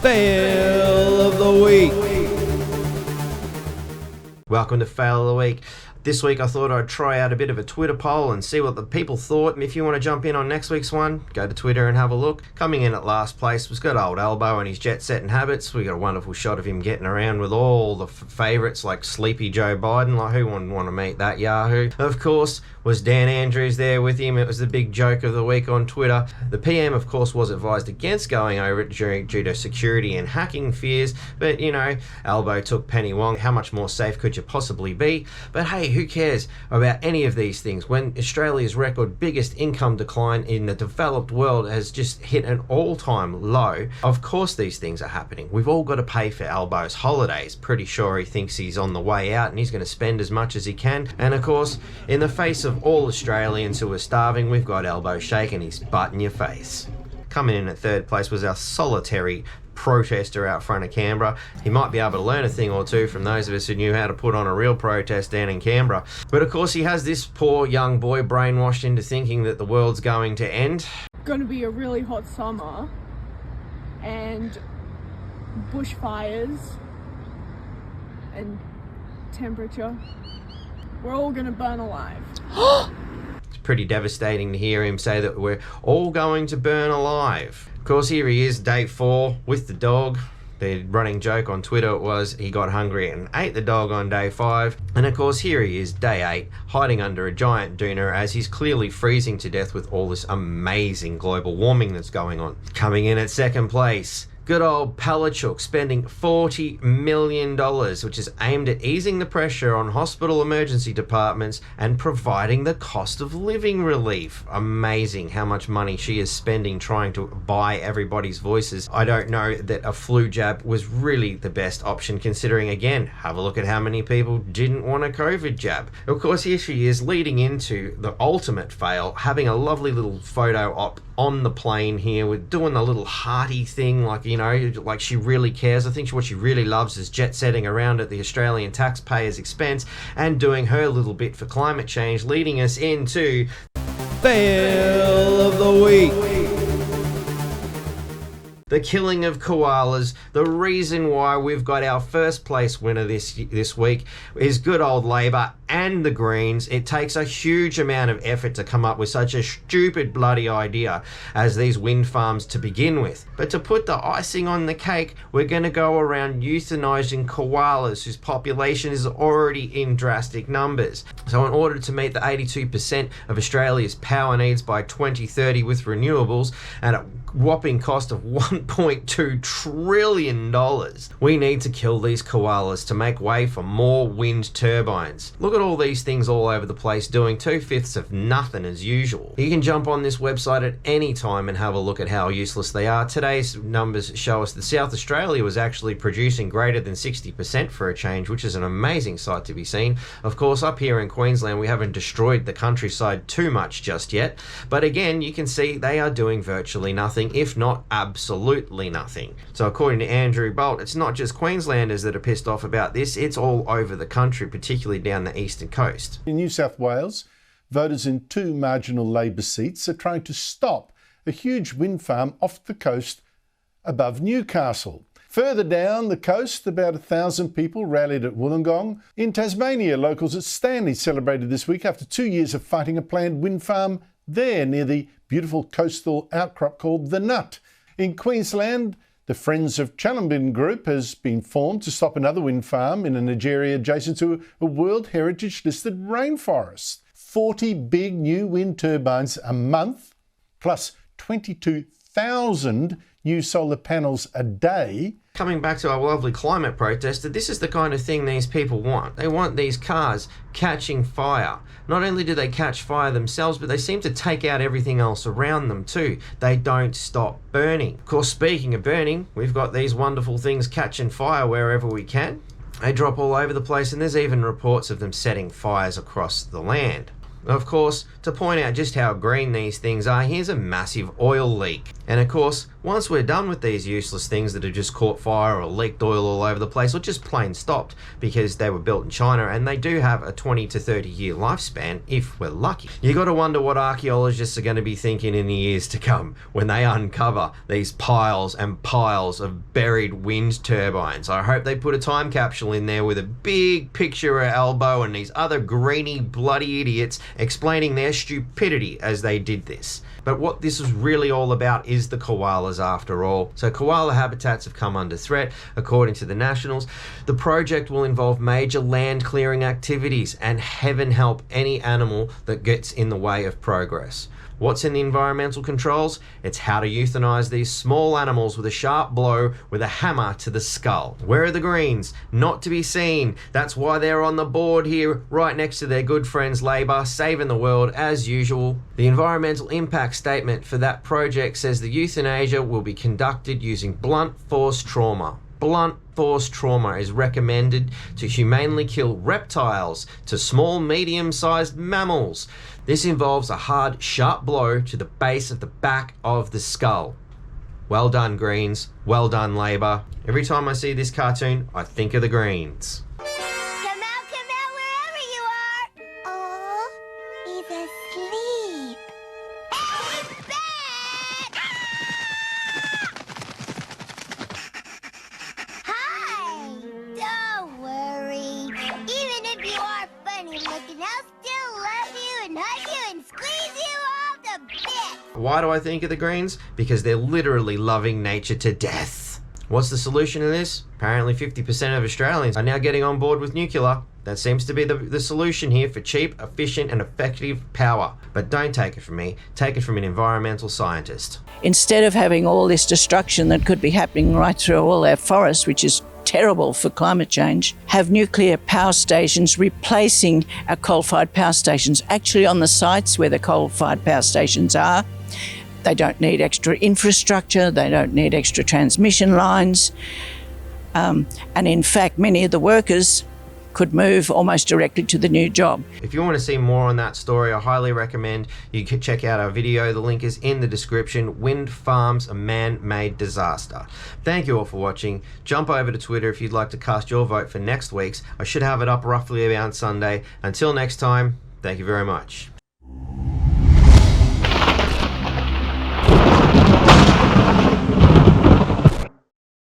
Fail of the Week. Welcome to Fail of the Week. This week I thought I'd try out a bit of a Twitter poll and see what the people thought. And if you want to jump in on next week's one, go to Twitter and have a look. Coming in at last place was good old Elbow and his jet-setting habits. We got a wonderful shot of him getting around with all the favourites like Sleepy Joe Biden. Like, who wouldn't want to meet that yahoo? Of course, was Dan Andrews there with him. It was the big joke of the week on Twitter. The PM, of course, was advised against going over it due to security and hacking fears. But, you know, Elbow took Penny Wong. How much more safe could you possibly be? But hey, who cares about any of these things when Australia's record biggest income decline in the developed world has just hit an all-time low? Of course these things are happening. We've all got to pay for Elbow's holidays. Pretty sure he thinks he's on the way out and he's going to spend as much as he can. And of course, in the face of all Australians who are starving, we've got Elbow shaking his butt in your face. Coming in at third place was our solitary protester out front of Canberra. He might be able to learn a thing or two from those of us who knew how to put on a real protest down in Canberra. But of course he has this poor young boy brainwashed into thinking that the world's going to end. Going to be a really hot summer and bushfires and temperature. We're all going to burn alive. It's pretty devastating to hear him say that we're all going to burn alive. Of course, here he is, day 4, with the dog. The running joke on Twitter was he got hungry and ate the dog on day 5. And of course, here he is, day 8, hiding under a giant doona as he's clearly freezing to death with all this amazing global warming that's going on. Coming in at second place, good old Palachuk spending $40 million, which is aimed at easing the pressure on hospital emergency departments and providing the cost of living relief. Amazing how much money she is spending trying to buy everybody's voices. I don't know that a flu jab was really the best option, considering, again, have a look at how many people didn't want a COVID jab. Of course, here she is leading into the ultimate fail, having a lovely little photo op on the plane here with doing the little hearty thing, like, you know, like she really cares. I think what she really loves is jet setting around at the Australian taxpayers' expense and doing her little bit for climate change, leading us into Fail of the Week. the killing of koalas. The reason why we've got our first place winner this week is good old Labor and the Greens. It takes a huge amount of effort to come up with such a stupid bloody idea as these wind farms to begin with. But to put the icing on the cake, we're going to go around euthanizing koalas whose population is already in drastic numbers. So in order to meet the 82% of Australia's power needs by 2030 with renewables and a whopping cost of $1.2 trillion, we need to kill these koalas to make way for more wind turbines. Look at all these things all over the place doing 2/5 of nothing as usual. You can jump on this website at any time and have a look at how useless they are. Today's numbers show us that South Australia was actually producing greater than 60% for a change, which is an amazing sight to be seen. Of course, up here in Queensland, we haven't destroyed the countryside too much just yet. But again, you can see they are doing virtually nothing, if not absolutely nothing. So according to Andrew Bolt, it's not just Queenslanders that are pissed off about this, it's all over the country, particularly down the eastern coast. In New South Wales, voters in 2 marginal Labor seats are trying to stop a huge wind farm off the coast above Newcastle. Further down the coast, about 1,000 people rallied at Wollongong. In Tasmania, locals at Stanley celebrated this week after 2 years of fighting a planned wind farm there near the beautiful coastal outcrop called the Nut. In Queensland, the Friends of Chalambin group has been formed to stop another wind farm in an area adjacent to a World Heritage listed rainforest. 40 big new wind turbines a month, plus 22,000 new solar panels a day. Coming back to our lovely climate protester, this is the kind of thing these people want. They want these cars catching fire. Not only do they catch fire themselves, but they seem to take out everything else around them too. They don't stop burning. Of course, speaking of burning, we've got these wonderful things catching fire wherever we can. They drop all over the place, and there's even reports of them setting fires across the land. Of course, to point out just how green these things are, here's a massive oil leak. And of course, once we're done with these useless things that have just caught fire or leaked oil all over the place or just plain stopped because they were built in China and they do have a 20 to 30 year lifespan if we're lucky. You got to wonder what archaeologists are going to be thinking in the years to come when they uncover these piles and piles of buried wind turbines. I hope they put a time capsule in there with a big picture of Elbow and these other greeny bloody idiots explaining their stupidity as they did this. But what this is really all about is the koalas after all. So koala habitats have come under threat, according to the Nationals. The project will involve major land clearing activities and heaven help any animal that gets in the way of progress. What's in the environmental controls? It's how to euthanize these small animals with a sharp blow with a hammer to the skull. Where are the Greens? Not to be seen. That's why they're on the board here, right next to their good friends Labor, saving the world as usual. The environmental impact statement for that project says the euthanasia will be conducted using blunt force trauma. Blunt force trauma is recommended to humanely kill reptiles to small, medium-sized mammals. This involves a hard, sharp blow to the base of the back of the skull. Well done, Greens. Well done, Labor. Every time I see this cartoon, I think of the Greens. Come out, wherever you are. Oh, he's asleep. He's back! Hi! Don't worry. Even if you are funny looking, I'll still love you and hug you and squeeze you all to bits. Why do I think of the Greens? Because they're literally loving nature to death. What's the solution to this? Apparently 50% of Australians are now getting on board with nuclear. That seems to be the solution here for cheap, efficient and effective power. But don't take it from me, take it from an environmental scientist. Instead of having all this destruction that could be happening right through all our forests, which is terrible for climate change, have nuclear power stations replacing our coal-fired power stations, actually on the sites where the coal-fired power stations are. They don't need extra infrastructure, they don't need extra transmission lines. And in fact, many of the workers could move almost directly to the new job. If you want to see more on that story, I highly recommend you can check out our video. The link is in the description. Wind farms, a man-made disaster. Thank you all for watching. Jump over to Twitter if you'd like to cast your vote for next week's. I should have it up roughly around Sunday. Until next time, thank you very much.